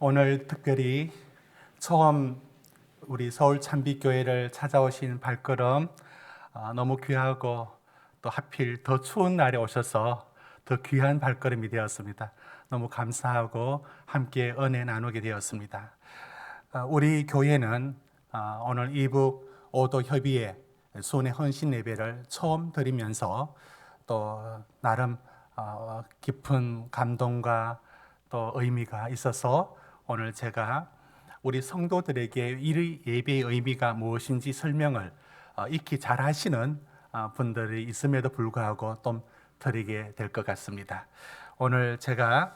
오늘 특별히 처음 우리 서울 찬빛교회를 찾아오신 발걸음 너무 귀하고 또 하필 더 추운 날에 오셔서 더 귀한 발걸음이 되었습니다. 너무 감사하고 함께 은혜 나누게 되었습니다. 우리 교회는 오늘 이북 5도 협의회 순회 헌신 예배를 처음 드리면서 또 나름 깊은 감동과 또 의미가 있어서 오늘 제가 우리 성도들에게 이 예배의 의미가 무엇인지 설명을 익히 잘 하시는 분들이 있음에도 불구하고 좀 드리게 될 것 같습니다. 오늘 제가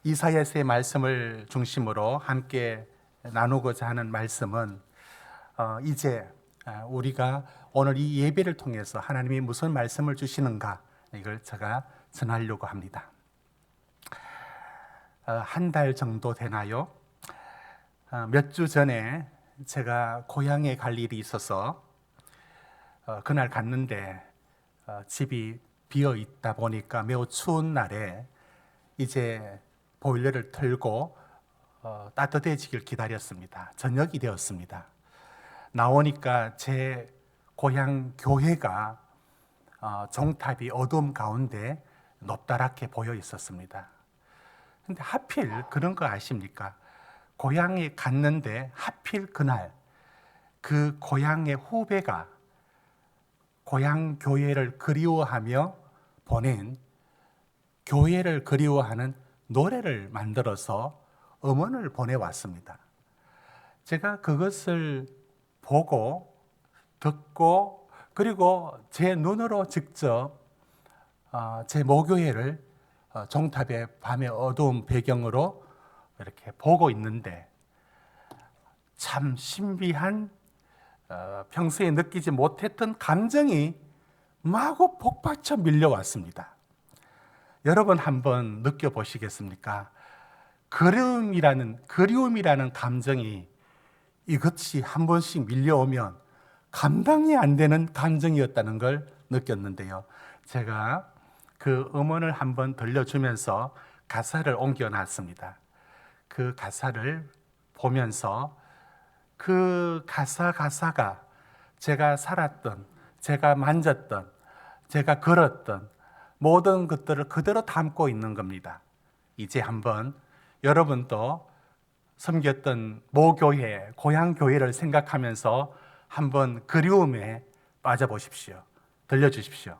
이사야서의 말씀을 중심으로 함께 나누고자 하는 말씀은 이제 우리가 오늘 이 예배를 통해서 하나님이 무슨 말씀을 주시는가 이걸 제가 전하려고 합니다. 한 달 정도 되나요? 몇 주 전에 제가 고향에 갈 일이 있어서 그날 갔는데 집이 비어 있다 보니까 매우 추운 날에 이제 보일러를 틀고 따뜻해지길 기다렸습니다. 저녁이 되었습니다. 나오니까 제 고향 교회가 종탑이 어두움 가운데 높다랗게 보여 있었습니다. 근데 하필 그런 거 아십니까? 고향에 갔는데 하필 그날 그 고향의 후배가 고향 교회를 그리워하며 보낸 교회를 그리워하는 노래를 만들어서 음원을 보내왔습니다. 제가 그것을 보고 듣고 그리고 제 눈으로 직접 제 모교회를 종탑의 밤의 어두운 배경으로 이렇게 보고 있는데 참 신비한 평소에 느끼지 못했던 감정이 마구 복받쳐 밀려왔습니다. 여러분 한번 느껴보시겠습니까? 그리움이라는 감정이 이것이 한 번씩 밀려오면 감당이 안 되는 감정이었다는 걸 느꼈는데요. 제가 그 음원을 한번 들려주면서 가사를 옮겨놨습니다. 그 가사를 보면서 그 가사가 제가 살았던, 제가 만졌던, 제가 걸었던 모든 것들을 그대로 담고 있는 겁니다. 이제 한번 여러분도 섬겼던 모교회, 고향교회를 생각하면서 한번 그리움에 빠져보십시오. 들려주십시오.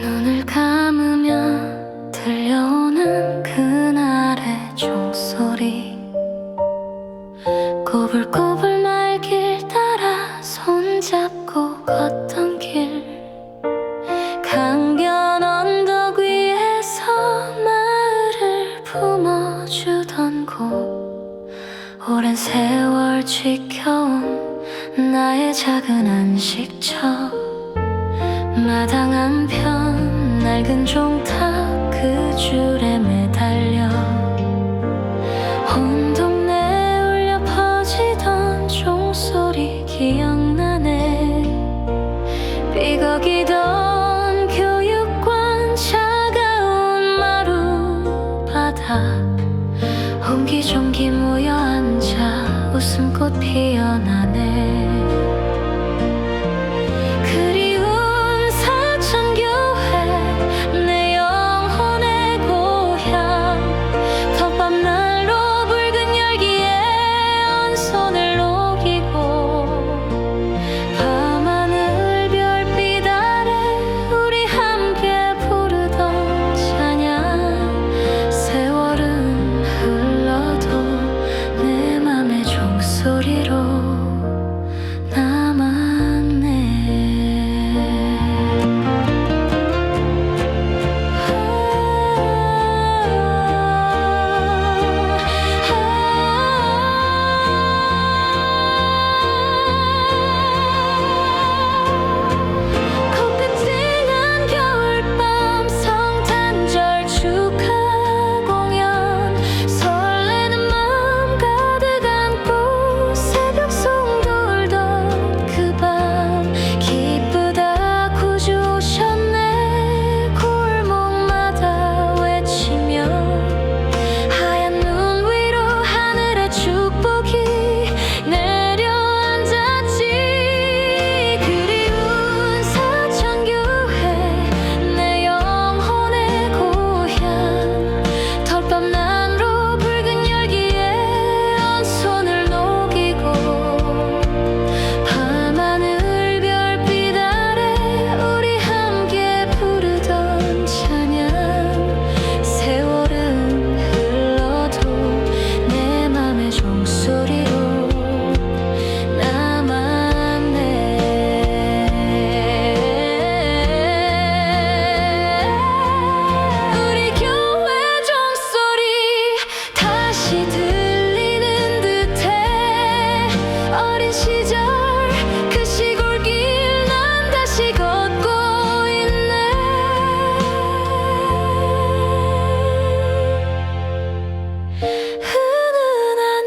눈을 감으면 들려오는 그날의 종소리 꼬불꼬불 말길 따라 손잡고 걷던 길 강변 언덕 위에서 마을을 품어주던 곳 오랜 세월 지켜온 나의 작은 안식처 마당 한편 낡은 종탑 그 줄에 매달려 온 동네에 울려 퍼지던 종소리 기억나네. 삐걱이던 교육관 차가운 마루바닥 옹기종기 모여 앉아 웃음꽃 피어나네.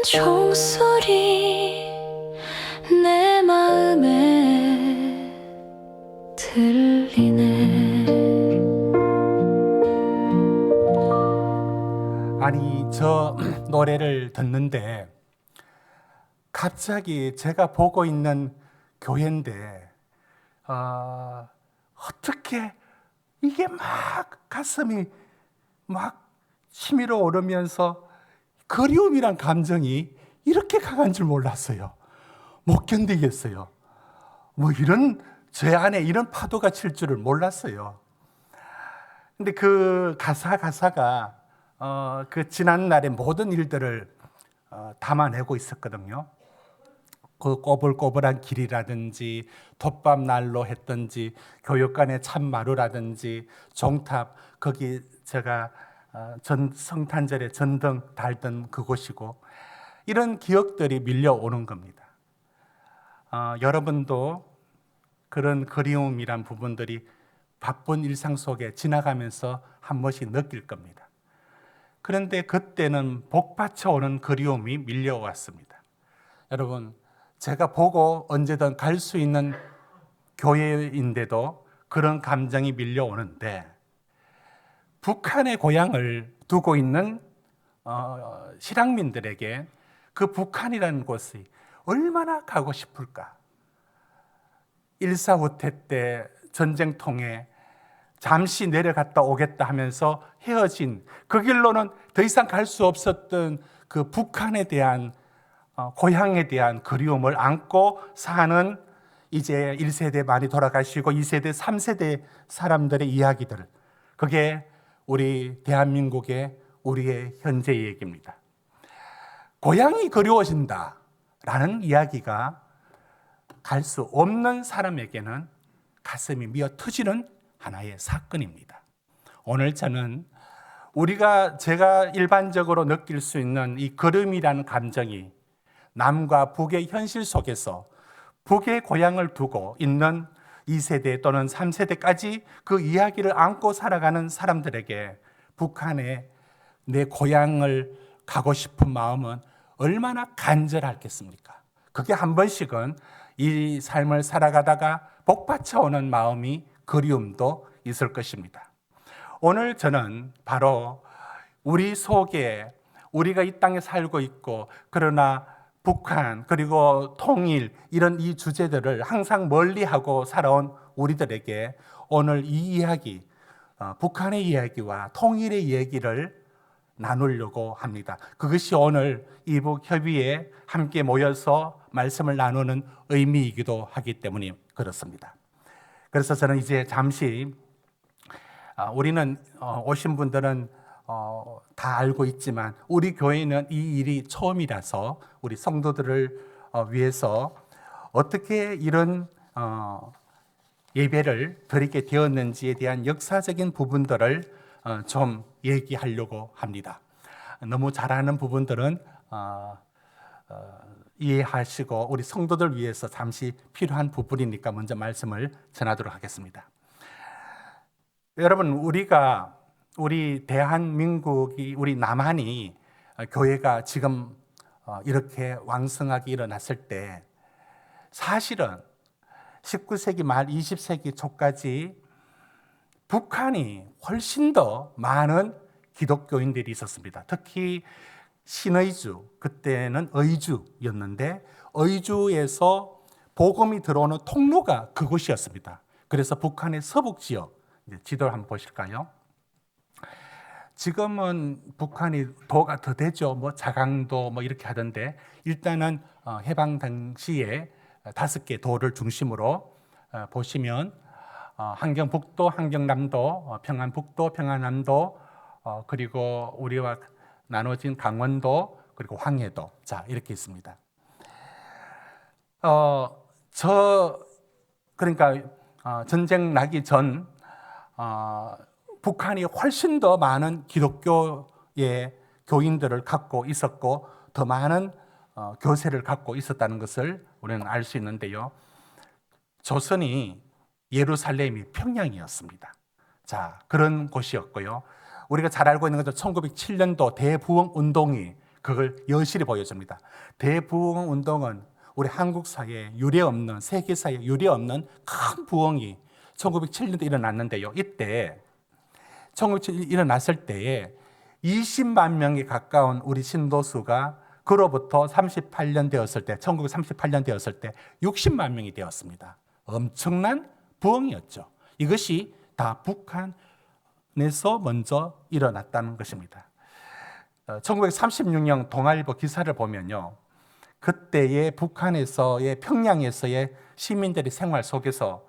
총소리 내 마음에 들리네. 아니, 저 노래를 듣는데 갑자기 제가 보고 있는 교회인데 어떻게 이게 막 가슴이 막 치밀어 오르면서 그리움이란 감정이 이렇게 강한 줄 몰랐어요. 못 견디겠어요. 뭐 이런 제 안에 이런 파도가 칠 줄을 몰랐어요. 근데 그 가사가 그 지난 날의 모든 일들을 담아내고 있었거든요. 그 꼬불꼬불한 길이라든지 돛밤 난로 했던지 교육관의 참마루라든지 종탑 거기 제가 성탄절에 전등 달던 그곳이고 이런 기억들이 밀려오는 겁니다. 여러분도 그런 그리움이란 부분들이 바쁜 일상 속에 지나가면서 한 번씩 느낄 겁니다. 그런데 그때는 복받쳐 오는 그리움이 밀려왔습니다. 여러분, 제가 보고 언제든 갈 수 있는 교회인데도 그런 감정이 밀려오는데 북한의 고향을 두고 있는 실향민들에게 그 북한이라는 곳이 얼마나 가고 싶을까? 일사후퇴 때 전쟁통에 잠시 내려갔다 오겠다 하면서 헤어진 그 길로는 더 이상 갈 수 없었던 그 북한에 대한 고향에 대한 그리움을 안고 사는 이제 1세대 많이 돌아가시고 2세대, 3세대 사람들의 이야기들, 그게 우리 대한민국의 우리의 현재 얘기입니다. 고향이 그리워진다라는 이야기가 갈 수 없는 사람에게는 가슴이 미어 터지는 하나의 사건입니다. 오늘 저는 제가 일반적으로 느낄 수 있는 이 그리움이라는 감정이 남과 북의 현실 속에서 북의 고향을 두고 있는 2세대 또는 3세대까지 그 이야기를 안고 살아가는 사람들에게 북한에 내 고향을 가고 싶은 마음은 얼마나 간절하겠습니까? 그게 한 번씩은 이 삶을 살아가다가 복받쳐 오는 마음이 그리움도 있을 것입니다. 오늘 저는 바로 우리 속에 우리가 이 땅에 살고 있고 그러나 북한 그리고 통일 이런 이 주제들을 항상 멀리하고 살아온 우리들에게 오늘 이 이야기, 북한의 이야기와 통일의 얘기를 나누려고 합니다. 그것이 오늘 이북 협의에 함께 모여서 말씀을 나누는 의미이기도 하기 때문에 그렇습니다. 그래서 저는 이제 잠시 우리는 오신 분들은 다 알고 있지만 우리 교회는 이 일이 처음이라서 우리 성도들을 위해서 어떻게 이런 예배를 드리게 되었는지에 대한 역사적인 부분들을 좀 얘기하려고 합니다. 너무 잘하는 부분들은 이해하시고 우리 성도들 위해서 잠시 필요한 부분이니까 먼저 말씀을 전하도록 하겠습니다. 여러분, 우리 대한민국이 우리 남한이 교회가 지금 이렇게 왕성하게 일어났을 때 사실은 19세기 말 20세기 초까지 북한이 훨씬 더 많은 기독교인들이 있었습니다. 특히 신의주, 그때는 의주였는데 의주에서 복음이 들어오는 통로가 그곳이었습니다. 그래서 북한의 서북 지역, 지도를 한번 보실까요? 지금은 북한이 도가 더 되죠. 뭐 자강도 뭐 이렇게 하던데 일단은 해방 당시에 5개 도를 중심으로 보시면 함경북도, 함경남도, 평안북도, 평안남도, 그리고 우리와 나눠진 강원도, 그리고 황해도, 자 이렇게 있습니다. 그러니까 전쟁 나기 전 북한이 훨씬 더 많은 기독교의 교인들을 갖고 있었고 더 많은 교세를 갖고 있었다는 것을 우리는 알 수 있는데요. 조선이 예루살렘이 평양이었습니다. 자, 그런 곳이었고요. 우리가 잘 알고 있는 것처럼 1907년도 대부흥 운동이 그걸 여실히 보여줍니다. 대부흥 운동은 우리 한국 사회에 유례없는, 세계 사회에 유례없는 큰 부흥이 1907년도에 일어났는데요. 이때 1907년 일어났을 때에 20만 명에 가까운 우리 신도수가 그로부터 38년 되었을 때, 1938년 되었을 때 60만 명이 되었습니다. 엄청난 부흥이었죠. 이것이 다 북한에서 먼저 일어났다는 것입니다. 1936년 동아일보 기사를 보면요, 그때의 북한에서의, 평양에서의 시민들의 생활 속에서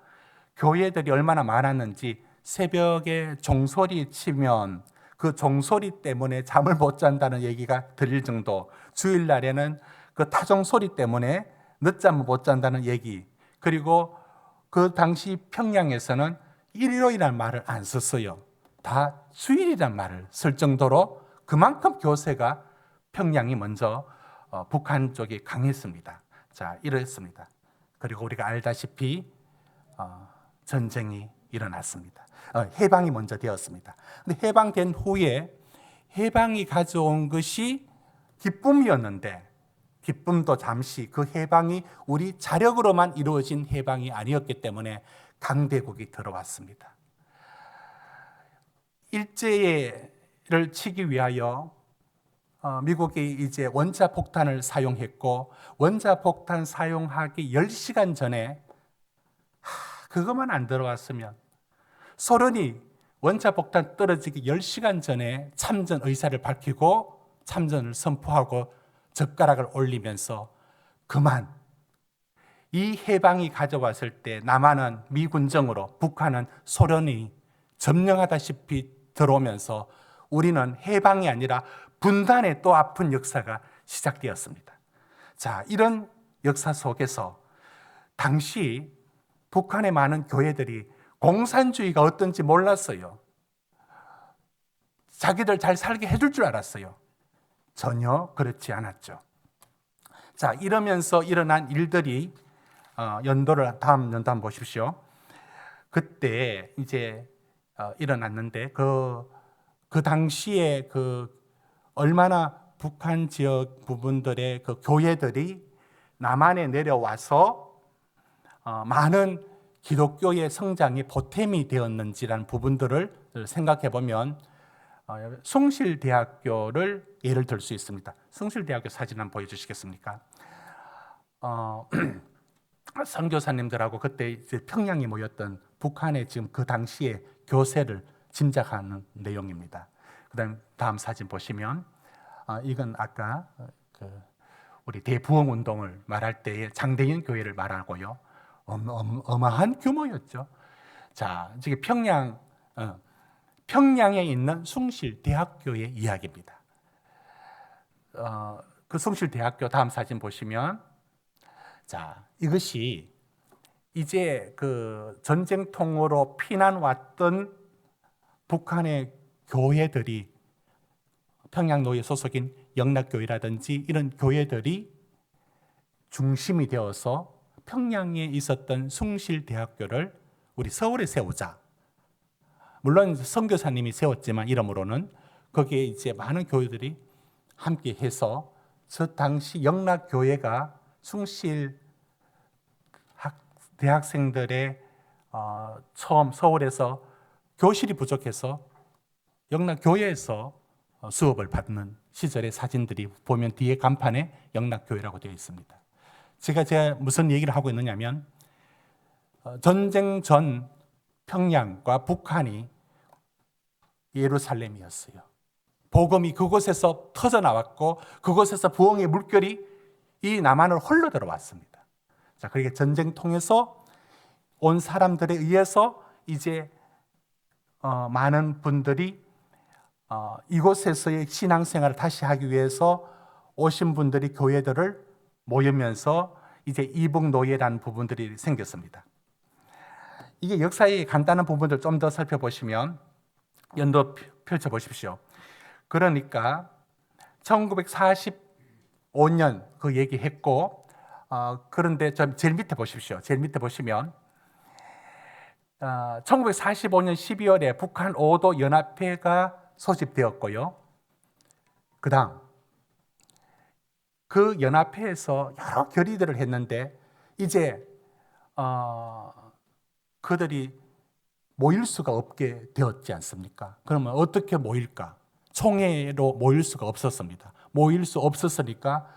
교회들이 얼마나 많았는지, 새벽에 종소리 치면 그 종소리 때문에 잠을 못 잔다는 얘기가 들릴 정도, 주일날에는 그 타종소리 때문에 늦잠을 못 잔다는 얘기, 그리고 그 당시 평양에서는 일요일이라는 말을 안 썼어요. 다 주일이라는 말을 쓸 정도로 그만큼 교세가, 평양이 먼저 북한 쪽이 강했습니다. 자, 이랬습니다. 그리고 우리가 알다시피 전쟁이 일어났습니다. 해방이 먼저 되었습니다. 근데 해방된 후에 해방이 가져온 것이 기쁨이었는데, 기쁨도 잠시, 그 해방이 우리 자력으로만 이루어진 해방이 아니었기 때문에 강대국이 들어왔습니다. 일제를 치기 위하여 미국이 이제 원자폭탄을 사용했고, 원자폭탄 사용하기 10시간 전에 그것만 안 들어왔으면, 소련이 원자폭탄 떨어지기 10시간 전에 참전 의사를 밝히고 참전을 선포하고 젓가락을 올리면서 그만, 이 해방이 가져왔을 때 남한은 미군정으로, 북한은 소련이 점령하다시피 들어오면서 우리는 해방이 아니라 분단의 또 아픈 역사가 시작되었습니다. 자, 이런 역사 속에서 당시 북한의 많은 교회들이 공산주의가 어떤지 몰랐어요. 자기들 잘 살게 해줄 줄 알았어요. 전혀 그렇지 않았죠. 자, 이러면서 일어난 일들이 연도를, 다음 연도 한번 보십시오. 그때 이제 일어났는데 그 당시에 얼마나 북한 지역 부분들의 그 교회들이 남한에 내려와서 많은 기독교의 성장에 보탬이 되었는지라는 부분들을 생각해 보면 숭실대학교를 예를 들 수 있습니다. 숭실대학교 사진 한번 보여주시겠습니까? 선교사님들하고 그때 이제 평양에 모였던 북한의 지금 그 당시의 교세를 짐작하는 내용입니다. 그다음 다음 사진 보시면 이건 아까 우리 대부흥 운동을 말할 때의 장대인 교회를 말하고요. 어마한 규모였죠. 자, 지금 평양에 있는 숭실대학교의 이야기입니다. 그 숭실대학교 다음 사진 보시면, 자, 이것이 이제 그 전쟁통으로 피난 왔던 북한의 교회들이, 평양노예 소속인 영락교회라든지 이런 교회들이 중심이 되어서 평양에 있었던 숭실대학교를 우리 서울에 세우자. 물론 선교사님이 세웠지만 이름으로는 거기에 이제 많은 교회들이 함께 해서 저 당시 영락교회가 숭실 대학생들의 처음 서울에서 교실이 부족해서 영락교회에서 수업을 받는 시절의 사진들이 보면 뒤에 간판에 영락교회라고 되어 있습니다. 제가 무슨 얘기를 하고 있느냐면 전쟁 전 평양과 북한이 예루살렘이었어요. 복음이 그곳에서 터져 나왔고 그곳에서 부흥의 물결이 이 남한을 홀로 들어왔습니다. 자, 그러니까 전쟁통에서 온 사람들에 의해서 이제 많은 분들이 이곳에서의 신앙생활을 다시 하기 위해서 오신 분들이 교회들을 모이면서 이제 이북노예라는 부분들이 생겼습니다. 이게 역사의 간단한 부분들 좀 더 살펴보시면 연도 펼쳐보십시오. 그러니까 1945년 그 얘기했고, 그런데 제일 밑에 보십시오. 제일 밑에 보시면 1945년 12월에 북한 5도 연합회가 소집되었고요. 그 다음 그 연합회에서 여러 결의들을 했는데 이제 그들이 모일 수가 없게 되었지 않습니까? 그러면 어떻게 모일까? 총회로 모일 수가 없었습니다. 모일 수 없었으니까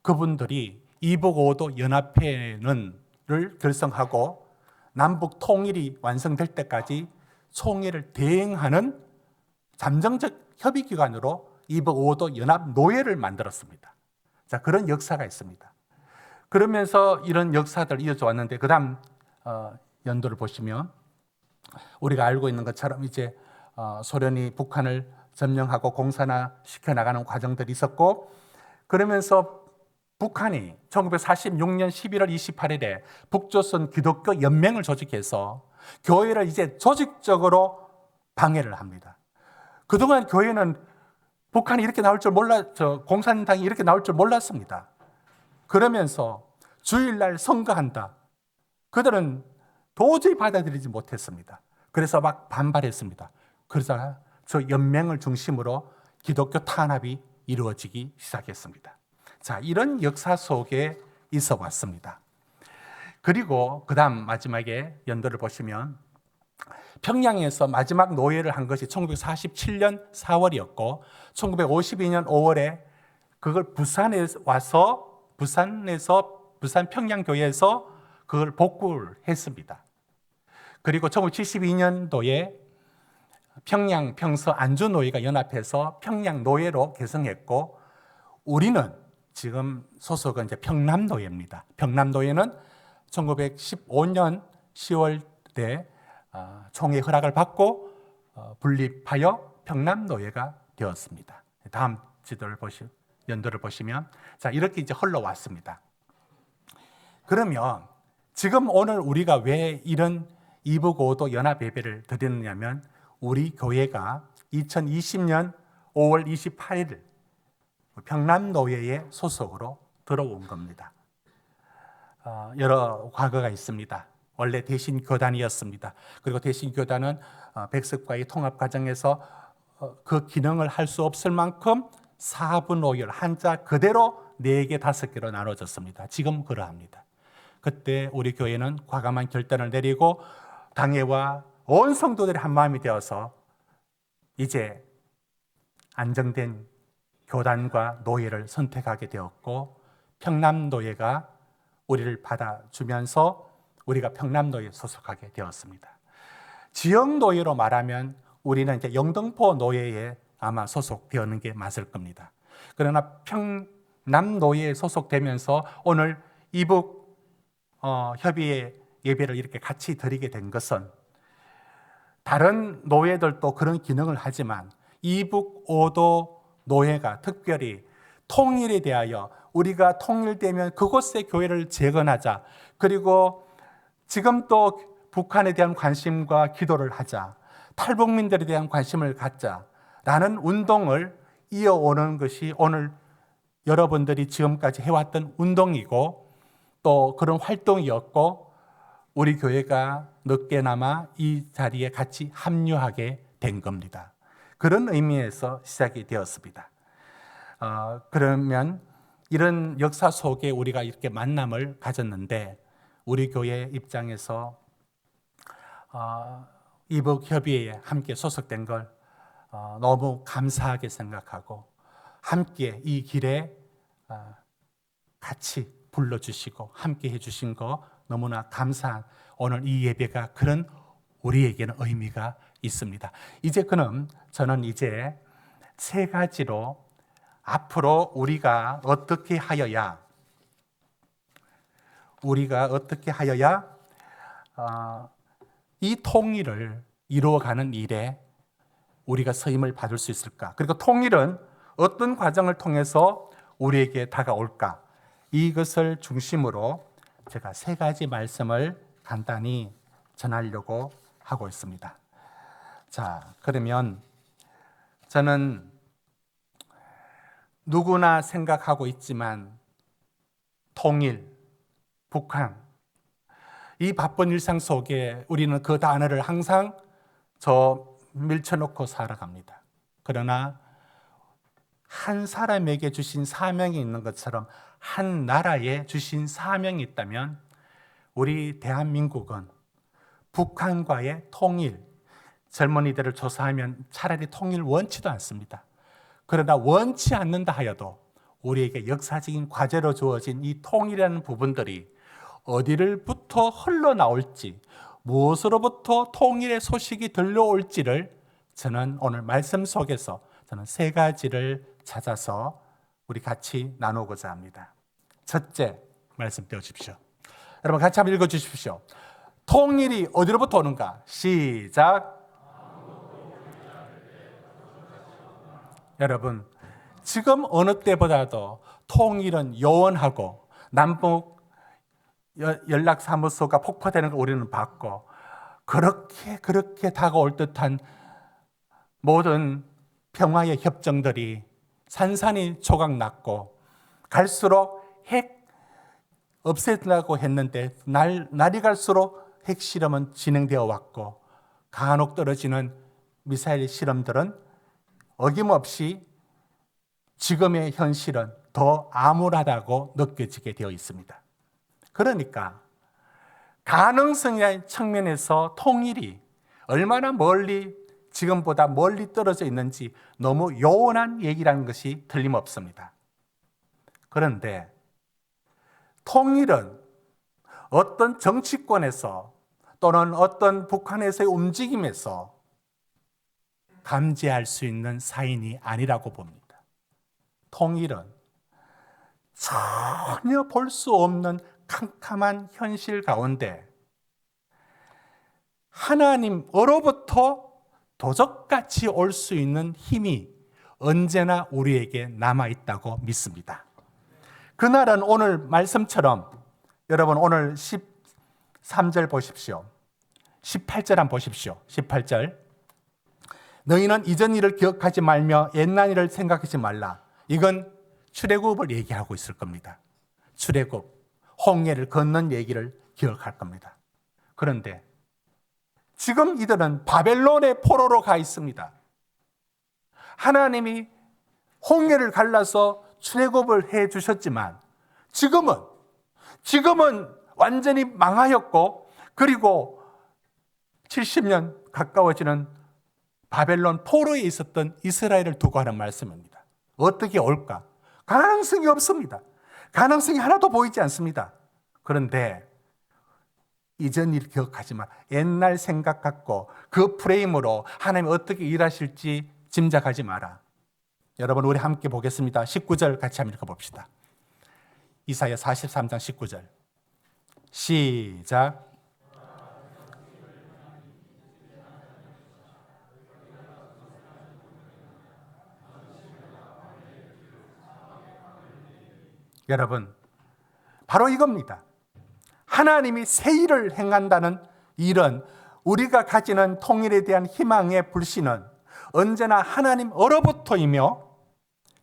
그분들이 이북5도 연합회를 결성하고 남북 통일이 완성될 때까지 총회를 대행하는 잠정적 협의기관으로 이북5도 연합노예를 만들었습니다. 자, 그런 역사가 있습니다. 그러면서 이런 역사들 이어져 왔는데 그 다음 연도를 보시면 우리가 알고 있는 것처럼 이제 소련이 북한을 점령하고 공산화 시켜나가는 과정들이 있었고 그러면서 북한이 1946년 11월 28일에 북조선 기독교 연맹을 조직해서 교회를 이제 조직적으로 방해를 합니다. 그동안 교회는 북한이 이렇게 나올 줄 공산당이 이렇게 나올 줄 몰랐습니다. 그러면서 주일날 선거한다. 그들은 도저히 받아들이지 못했습니다. 그래서 막 반발했습니다. 그러자 저 연맹을 중심으로 기독교 탄압이 이루어지기 시작했습니다. 자, 이런 역사 속에 있어 왔습니다. 그리고 그 다음 마지막에 연도를 보시면 평양에서 마지막 노예를 한 것이 1947년 4월이었고 1952년 5월에 그걸 부산에 와서 부산 평양교회에서 그걸 복구를 했습니다. 그리고 1972년도에 평양 평서 안주노예가 연합해서 평양노예로 개성했고 우리는 지금 소속은 이제 평남노예입니다. 평남노예는 1915년 10월에 총회 허락을 받고 분립하여 평남노예가 되었습니다. 다음 연도를 보시면 자, 이렇게 이제 흘러왔습니다. 그러면 지금 오늘 우리가 왜 이런 이북5도 연합 예배를 드리느냐면 우리 교회가 2020년 5월 28일 평남노예의 소속으로 들어온 겁니다. 여러 과거가 있습니다. 원래 대신교단이었습니다. 그리고 대신교단은 백석과의 통합 과정에서 그 기능을 할 수 없을 만큼 사분오열 한자 그대로 4개, 5개로 나눠졌습니다. 지금 그러합니다. 그때 우리 교회는 과감한 결단을 내리고 당회와 온 성도들이 한 마음이 되어서 이제 안정된 교단과 노예를 선택하게 되었고 평남노예가 우리를 받아주면서 우리가 평남노예에 소속하게 되었습니다. 지역노예로 말하면 우리는 이제 영등포 노예에 아마 소속되었는 게 맞을 겁니다. 그러나 평남노예에 소속되면서 오늘 이북 협의회 예배를 이렇게 같이 드리게 된 것은 다른 노예들도 그런 기능을 하지만 이북5도 노예가 특별히 통일에 대하여 우리가 통일되면 그곳에 교회를 재건하자. 그리고 지금 또 북한에 대한 관심과 기도를 하자. 탈북민들에 대한 관심을 갖자라는 운동을 이어오는 것이 오늘 여러분들이 지금까지 해왔던 운동이고 또 그런 활동이었고 우리 교회가 늦게나마 이 자리에 같이 합류하게 된 겁니다. 그런 의미에서 시작이 되었습니다. 그러면 이런 역사 속에 우리가 이렇게 만남을 가졌는데 우리 교회 입장에서 이북협의회에 함께 소속된 걸 너무 감사하게 생각하고 함께 이 길에 같이 불러주시고 함께 해주신 거 너무나 감사한 오늘 이 예배가 그런 우리에게는 의미가 있습니다. 이제 저는 이제 3가지로 앞으로 우리가 어떻게 하여야 이 통일을 이루어가는 일에 우리가 서임을 받을 수 있을까? 그리고 통일은 어떤 과정을 통해서 우리에게 다가올까? 이것을 중심으로 제가 3가지 말씀을 간단히 전하려고 하고 있습니다. 자, 그러면 저는 누구나 생각하고 있지만 통일, 북한, 이 바쁜 일상 속에 우리는 그 단어를 항상 밀쳐놓고 살아갑니다. 그러나 한 사람에게 주신 사명이 있는 것처럼 한 나라에 주신 사명이 있다면 우리 대한민국은 북한과의 통일, 젊은이들을 조사하면 차라리 통일 원치도 않습니다. 그러나 원치 않는다 하여도 우리에게 역사적인 과제로 주어진 이 통일이라는 부분들이 어디를부터 흘러나올지, 무엇으로부터 통일의 소식이 들려올지를 저는 오늘 말씀 속에서 저는 세 가지를 찾아서 우리 같이 나누고자 합니다. 첫째 말씀 떼어주십시오. 여러분 같이 한번 읽어주십시오. 통일이 어디로부터 오는가? 시작. 여러분, 지금 어느 때보다도 통일은 요원하고 남북 연락사무소가 폭파되는 걸 우리는 봤고 그렇게 다가올 듯한 모든 평화의 협정들이 산산이 조각났고 갈수록 핵 없애려고 했는데 날이 갈수록 핵실험은 진행되어 왔고 간혹 떨어지는 미사일 실험들은 어김없이 지금의 현실은 더 암울하다고 느껴지게 되어 있습니다. 그러니까 가능성의 측면에서 통일이 얼마나 멀리 지금보다 멀리 떨어져 있는지 너무 요원한 얘기라는 것이 틀림없습니다. 그런데 통일은 어떤 정치권에서 또는 어떤 북한에서의 움직임에서 감지할 수 있는 사인이 아니라고 봅니다. 통일은 전혀 볼 수 없는 캄캄한 현실 가운데 하나님으로부터 도적같이 올 수 있는 힘이 언제나 우리에게 남아있다고 믿습니다. 그날은 오늘 말씀처럼 여러분 오늘 13절 보십시오. 18절 한번 보십시오. 18절. 너희는 이전 일을 기억하지 말며 옛날 일을 생각하지 말라. 이건 출애굽을 얘기하고 있을 겁니다. 출애굽, 홍해를 건넌 얘기를 기억할 겁니다. 그런데 지금 이들은 바벨론의 포로로 가 있습니다. 하나님이 홍해를 갈라서 출애굽을 해 주셨지만 지금은 완전히 망하였고 그리고 70년 가까워지는 바벨론 포로에 있었던 이스라엘을 두고 하는 말씀입니다. 어떻게 올까? 가능성이 없습니다. 가능성이 하나도 보이지 않습니다. 그런데 이전 일 기억하지 마. 옛날 생각 갖고 그 프레임으로 하나님이 어떻게 일하실지 짐작하지 마라. 여러분 우리 함께 보겠습니다. 19절 같이 한번 읽어봅시다. 이사야 43장 19절 시작. 여러분 바로 이겁니다. 하나님이 새 일을 행한다는 일은 우리가 가지는 통일에 대한 희망의 불신은 언제나 하나님으로부터이며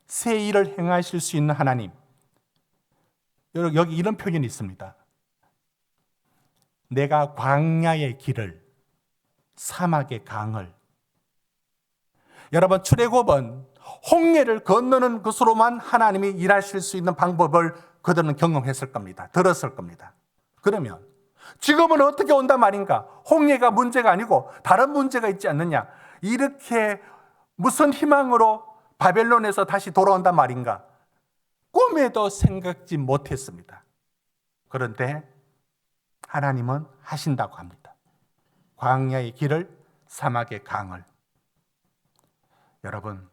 새 일을 행하실 수 있는 하나님. 여기 이런 표현이 있습니다. 내가 광야의 길을 사막의 강을. 여러분 출애굽은 홍해를 건너는 것으로만 하나님이 일하실 수 있는 방법을 그들은 경험했을 겁니다. 들었을 겁니다. 그러면 지금은 어떻게 온단 말인가? 홍해가 문제가 아니고 다른 문제가 있지 않느냐? 이렇게 무슨 희망으로 바벨론에서 다시 돌아온단 말인가? 꿈에도 생각지 못했습니다. 그런데 하나님은 하신다고 합니다. 광야의 길을 사막의 강을. 여러분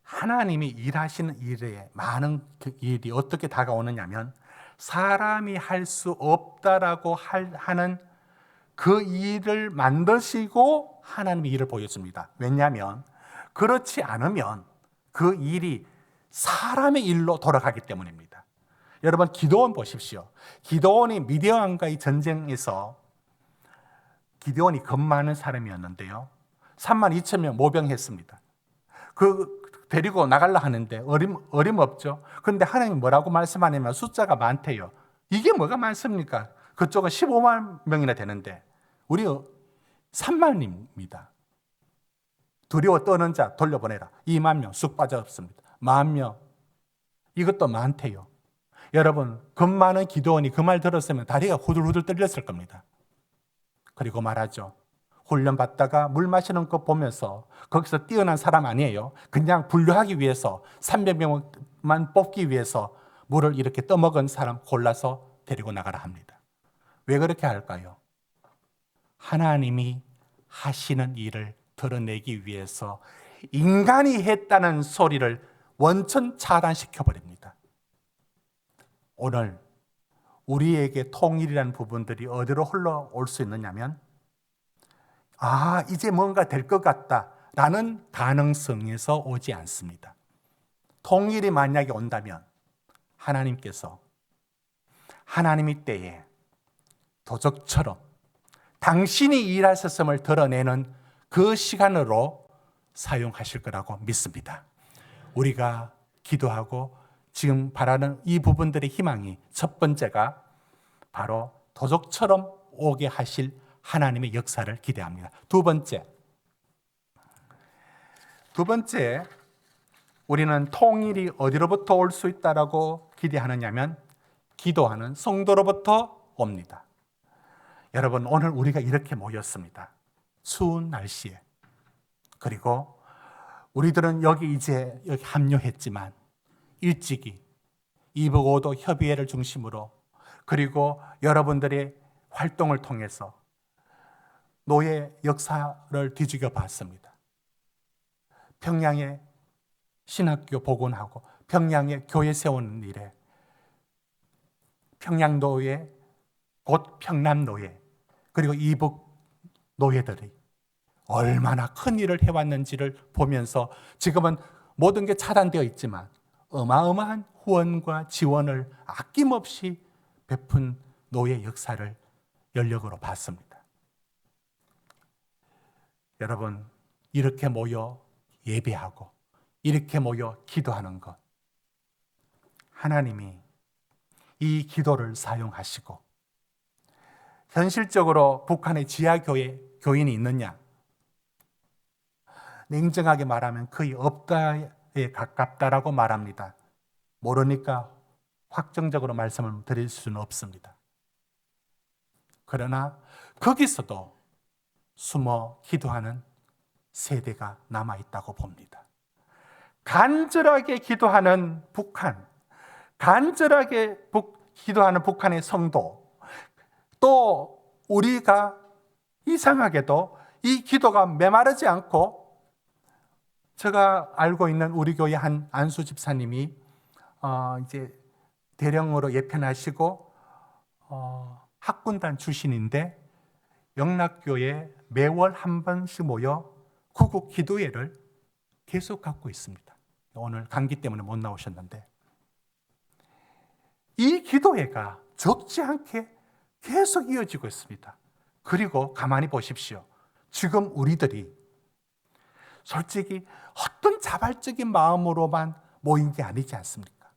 하나님이 일하시는 일에 많은 그 일이 어떻게 다가오느냐면 사람이 할 수 없다라고 하는 그 일을 만드시고 하나님이 일을 보여줍니다. 왜냐하면 그렇지 않으면 그 일이 사람의 일로 돌아가기 때문입니다. 여러분 기드온 보십시오. 기드온이 미디안과의 전쟁에서 기드온이 겁 많은 사람이었는데요. 32,000명 모병했습니다. 데리고 나가려 하는데 어림없죠. 그런데 하나님이 뭐라고 말씀하냐면 숫자가 많대요. 이게 뭐가 많습니까? 그쪽은 15만 명이나 되는데 우리 3만입니다. 두려워 떠는 자 돌려보내라. 2만 명 쑥 빠졌습니다. 10,000명. 이것도 많대요. 여러분, 그 많은 기도원이 그 말 들었으면 다리가 후들후들 떨렸을 겁니다. 그리고 말하죠. 훈련 받다가 물 마시는 거 보면서 거기서 뛰어난 사람 아니에요. 그냥 분류하기 위해서 300명만 뽑기 위해서 물을 이렇게 떠먹은 사람 골라서 데리고 나가라 합니다. 왜 그렇게 할까요? 하나님이 하시는 일을 드러내기 위해서 인간이 했다는 소리를 원천 차단시켜 버립니다. 오늘 우리에게 통일이라는 부분들이 어디로 흘러올 수 있느냐면 이제 뭔가 될 것 같다라는 가능성에서 오지 않습니다. 통일이 만약에 온다면 하나님께서 하나님이 때에 도적처럼 당신이 일하셨음을 드러내는 그 시간으로 사용하실 거라고 믿습니다. 우리가 기도하고 지금 바라는 이 부분들의 희망이 첫 번째가 바로 도적처럼 오게 하실 하나님의 역사를 기대합니다. 두 번째, 우리는 통일이 어디로부터 올 수 있다라고 기대하느냐면 기도하는 성도로부터 옵니다. 여러분, 오늘 우리가 이렇게 모였습니다. 추운 날씨에. 그리고 우리들은 여기 합류했지만 일찍이 이북5도 협의회를 중심으로 그리고 여러분들의 활동을 통해서 노예 역사를 뒤죽여 봤습니다. 평양에 신학교 복원하고 평양에 교회 세우는 일에 평양노예, 곧 평남노예, 그리고 이북 노예들이 얼마나 큰 일을 해왔는지를 보면서 지금은 모든 게 차단되어 있지만 어마어마한 후원과 지원을 아낌없이 베푼 노예 역사를 연력으로 봤습니다. 여러분, 이렇게 모여 예배하고 이렇게 모여 기도하는 것, 하나님이 이 기도를 사용하시고 현실적으로 북한의 지하교회 교인이 있느냐? 냉정하게 말하면 거의 없다에 가깝다라고 말합니다. 모르니까 확정적으로 말씀을 드릴 수는 없습니다. 그러나 거기서도 숨어 기도하는 세대가 남아있다고 봅니다. 간절하게 기도하는 북한, 간절하게 기도하는 북한의 성도, 또 우리가 이상하게도 이 기도가 메마르지 않고, 제가 알고 있는 우리 교회 한 안수 집사님이 이제 대령으로 예편하시고 학군단 출신인데 영락교에 매월 한 번씩 모여 구국 기도회를 계속 갖고 있습니다. 오늘 감기 때문에 못 나오셨는데 이 기도회가 적지 않게 계속 이어지고 있습니다. 그리고 가만히 보십시오. 지금 우리들이 솔직히 어떤 자발적인 마음으로만 모인 게 아니지 않습니까?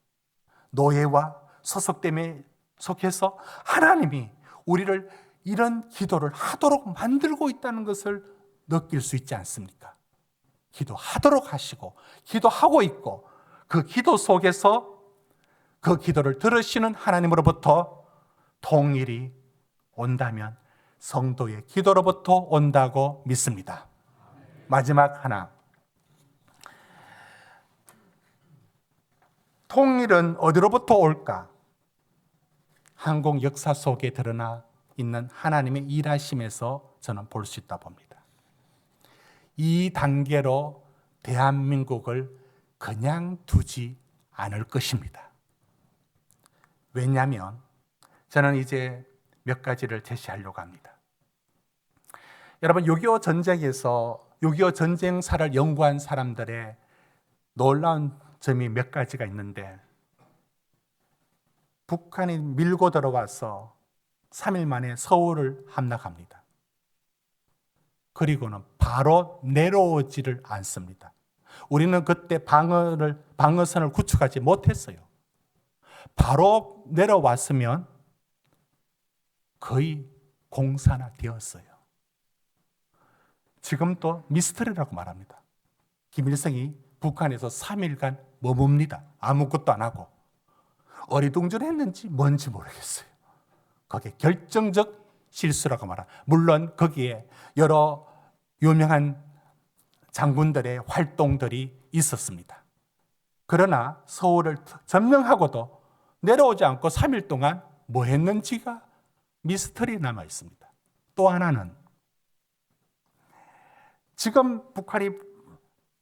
노예와 소속됨에 속해서 하나님이 우리를 이런 기도를 하도록 만들고 있다는 것을 느낄 수 있지 않습니까? 기도하도록 하시고 기도하고 있고 그 기도 속에서 그 기도를 들으시는 하나님으로부터 통일이 온다면 성도의 기도로부터 온다고 믿습니다. 마지막 하나, 통일은 어디로부터 올까? 한국 역사 속에 드러나 있는 하나님의 일하심에서 저는 볼 수 있다 봅니다. 이 단계로 대한민국을 그냥 두지 않을 것입니다. 왜냐하면 저는 이제 몇 가지를 제시하려고 합니다. 여러분, 6.25 전쟁에서 6.25 전쟁사를 연구한 사람들의 놀라운 점이 몇 가지가 있는데, 북한이 밀고 들어와서 3일 만에 서울을 함락합니다. 그리고는 바로 내려오지를 않습니다. 우리는 그때 방어선을 구축하지 못했어요. 바로 내려왔으면 거의 공산화 되었어요. 지금도 미스터리라고 말합니다. 김일성이 북한에서 3일간 머뭅니다. 아무것도 안 하고. 어리둥절했는지 뭔지 모르겠어요. 그게 결정적 실수라고 말합니다. 물론 거기에 여러 유명한 장군들의 활동들이 있었습니다. 그러나 서울을 점령하고도 내려오지 않고 3일 동안 뭐 했는지가 미스터리 남아 있습니다. 또 하나는 지금 북한이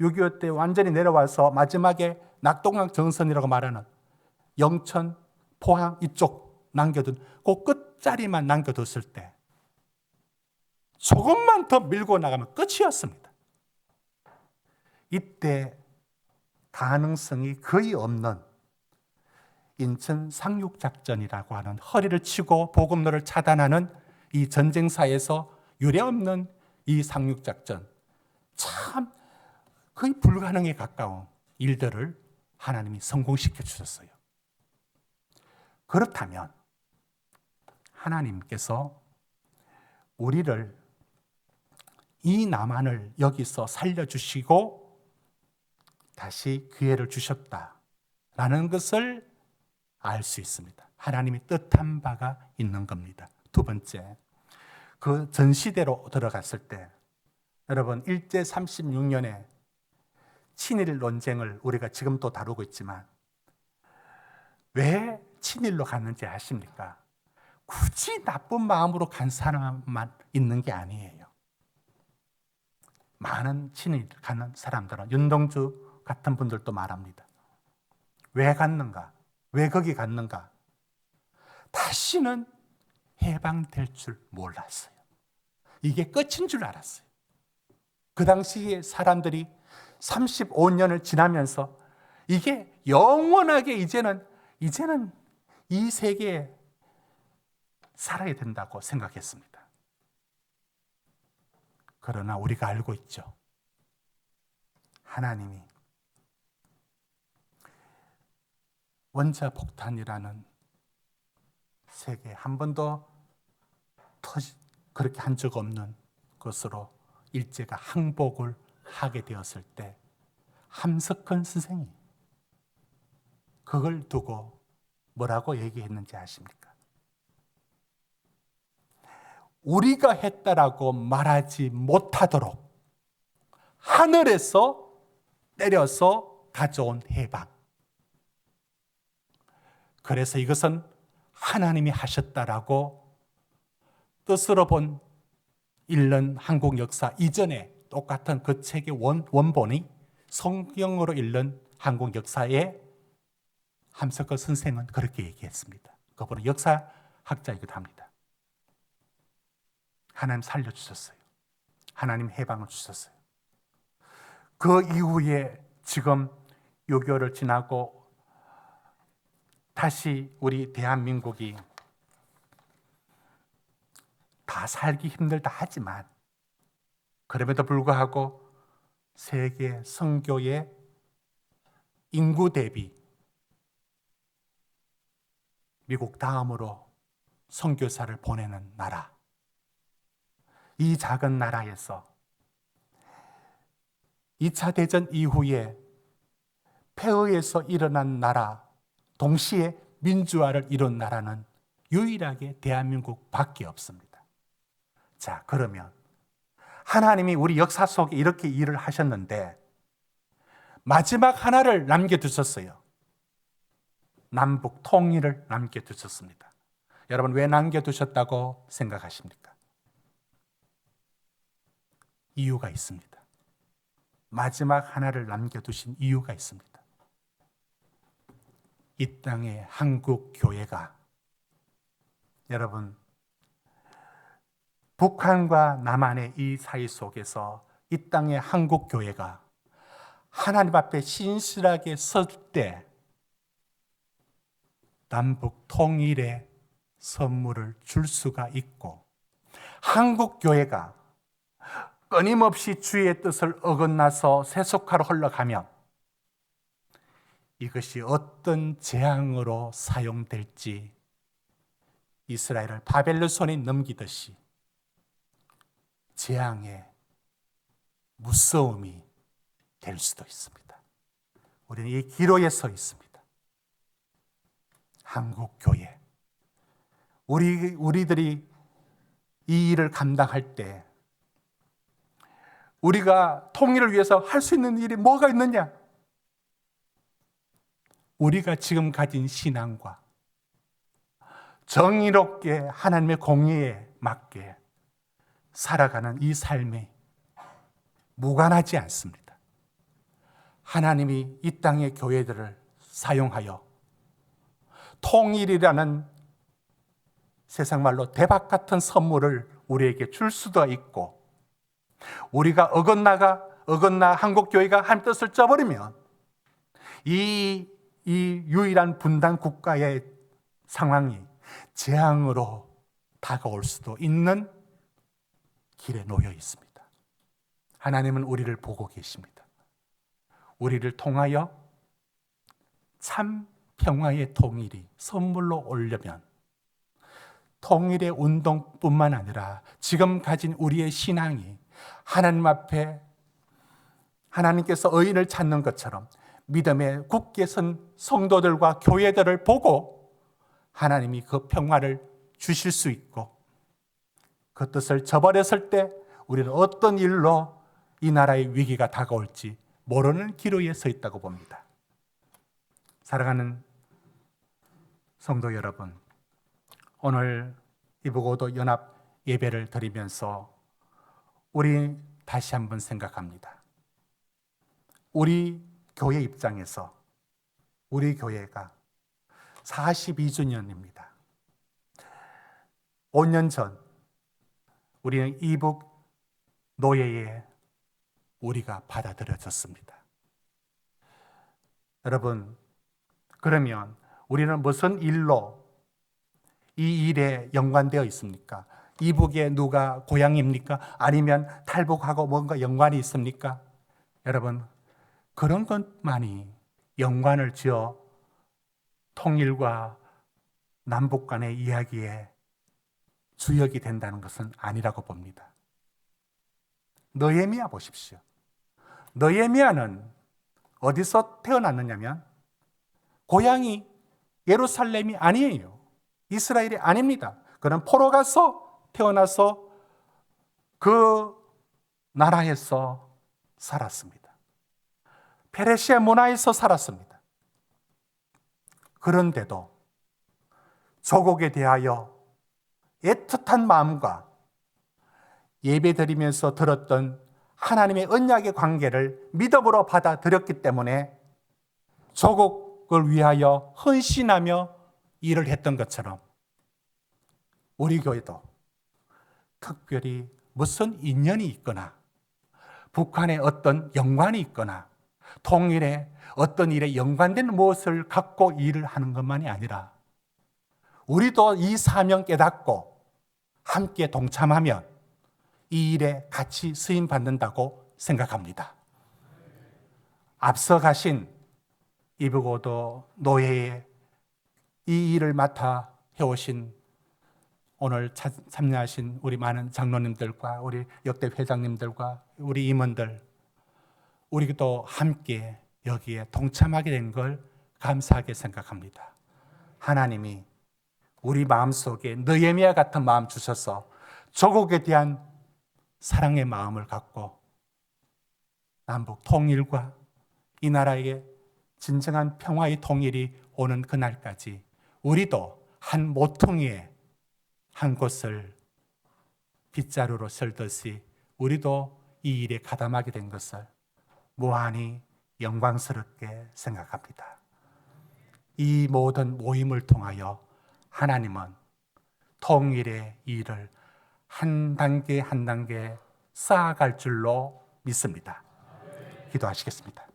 6.25 때 완전히 내려와서 마지막에 낙동강 정선이라고 말하는 영천, 포항 이쪽 남겨둔 그 끝자리만 남겨뒀을 때 조금만 더 밀고 나가면 끝이었습니다. 이때 가능성이 거의 없는 인천 상륙작전이라고 하는 허리를 치고 보급로를 차단하는 이 전쟁사에서 유례없는 이 상륙작전, 참 거의 불가능에 가까운 일들을 하나님이 성공시켜 주셨어요. 그렇다면 하나님께서 우리를 이 남한을 여기서 살려주시고 다시 기회를 주셨다라는 것을 알 수 있습니다. 하나님이 뜻한 바가 있는 겁니다. 두 번째, 그 전시대로 들어갔을 때 여러분 일제 36년에 친일 논쟁을 우리가 지금도 다루고 있지만 왜 친일로 갔는지 아십니까? 굳이 나쁜 마음으로 간 사람만 있는 게 아니에요. 많은 친일 가는 사람들은 윤동주 같은 분들도 말합니다. 왜 갔는가? 왜 거기 갔는가? 다시는 해방될 줄 몰랐어요. 이게 끝인 줄 알았어요. 그 당시에 사람들이 35년을 지나면서 이게 영원하게 이제는 이 세계에 살아야 된다고 생각했습니다. 그러나 우리가 알고 있죠. 하나님이 원자폭탄이라는 세계 한 번도 그렇게 한 적 없는 것으로 일제가 항복을 하게 되었을 때 함석헌 선생이 그걸 두고 뭐라고 얘기했는지 아십니까? 우리가 했다라고 말하지 못하도록 하늘에서 내려서 가져온 해방. 그래서 이것은 하나님이 하셨다라고 뜻으로 본 읽는 한국 역사 이전에 똑같은 그 책의 원본이 성경으로 읽는 한국 역사에 함석헌 선생은 그렇게 얘기했습니다. 그분은 역사학자이기도 합니다. 하나님 살려주셨어요. 하나님 해방을 주셨어요. 그 이후에 지금 6.25를 지나고 다시 우리 대한민국이 다 살기 힘들다 하지만 그럼에도 불구하고 세계 선교의 인구 대비 미국 다음으로 선교사를 보내는 나라. 이 작은 나라에서 2차 대전 이후에 폐허에서 일어난 나라, 동시에 민주화를 이룬 나라는 유일하게 대한민국밖에 없습니다. 자, 그러면 하나님이 우리 역사 속에 이렇게 일을 하셨는데 마지막 하나를 남겨두셨어요. 남북 통일을 남겨두셨습니다. 여러분 왜 남겨두셨다고 생각하십니까? 이유가 있습니다. 마지막 하나를 남겨두신 이유가 있습니다. 이 땅의 한국 교회가 여러분 북한과 남한의 이 사이 속에서 이 땅의 한국 교회가 하나님 앞에 신실하게 설 때 남북 통일의 선물을 줄 수가 있고 한국 교회가 끊임없이 주의 뜻을 어긋나서 세속화로 흘러가면 이것이 어떤 재앙으로 사용될지 이스라엘을 바벨론 손에 넘기듯이 재앙의 무서움이 될 수도 있습니다. 우리는 이 기로에 서 있습니다. 한국 교회, 우리들이 이 일을 감당할 때 우리가 통일을 위해서 할 수 있는 일이 뭐가 있느냐? 우리가 지금 가진 신앙과 정의롭게 하나님의 공의에 맞게 살아가는 이 삶이 무관하지 않습니다. 하나님이 이 땅의 교회들을 사용하여 통일이라는 세상 말로 대박 같은 선물을 우리에게 줄 수도 있고, 우리가 어긋나 한국교회가 한 뜻을 쪄버리면 이 유일한 분단 국가의 상황이 재앙으로 다가올 수도 있는 길에 놓여 있습니다. 하나님은 우리를 보고 계십니다. 우리를 통하여 참 평화의 통일이 선물로 오려면 통일의 운동뿐만 아니라 지금 가진 우리의 신앙이 하나님 앞에 하나님께서 의인을 찾는 것처럼 믿음에 굳게 선 성도들과 교회들을 보고 하나님이 그 평화를 주실 수 있고, 그 뜻을 저버렸을 때 우리는 어떤 일로 이 나라의 위기가 다가올지 모르는 기로에 서 있다고 봅니다. 사랑하는 성도 여러분, 오늘 이북오도 연합 예배를 드리면서 우리 다시 한번 생각합니다. 우리 교회 입장에서 우리 교회가 42주년입니다. 5년 전 우리는 이북 노예에 우리가 받아들여졌습니다. 여러분, 그러면 우리는 무슨 일로 이 일에 연관되어 있습니까? 이북에 누가 고향입니까? 아니면 탈북하고 뭔가 연관이 있습니까? 여러분, 그런 것만이 연관을 지어 통일과 남북 간의 이야기에 주역이 된다는 것은 아니라고 봅니다. 느헤미야 보십시오. 느헤미야는 어디서 태어났느냐면 고향이 예루살렘이 아니에요. 이스라엘이 아닙니다. 그는 포로 가서 태어나서 그 나라에서 살았습니다. 페르시아 문화에서 살았습니다. 그런데도 조국에 대하여 애틋한 마음과 예배드리면서 들었던 하나님의 언약의 관계를 믿음으로 받아들였기 때문에 조국을 위하여 헌신하며 일을 했던 것처럼 우리 교회도 특별히 무슨 인연이 있거나 북한에 어떤 연관이 있거나 통일에 어떤 일에 연관된 무엇을 갖고 일을 하는 것만이 아니라 우리도 이 사명 깨닫고 함께 동참하면 이 일에 같이 쓰임 받는다고 생각합니다. 앞서 가신 이북오도 노예의 이 일을 맡아 해오신 오늘 참여하신 우리 많은 장로님들과 우리 역대 회장님들과 우리 임원들, 우리도 함께 여기에 동참하게 된 걸 감사하게 생각합니다. 하나님이 우리 마음속에 느헤미야 같은 마음 주셔서 조국에 대한 사랑의 마음을 갖고 남북 통일과 이 나라에게 진정한 평화의 통일이 오는 그날까지 우리도 한 모퉁이에 한 곳을 빗자루로 설듯이 우리도 이 일에 가담하게 된 것을 무한히 영광스럽게 생각합니다. 이 모든 모임을 통하여 하나님은 통일의 일을 한 단계 한 단계 쌓아갈 줄로 믿습니다. 기도하시겠습니다.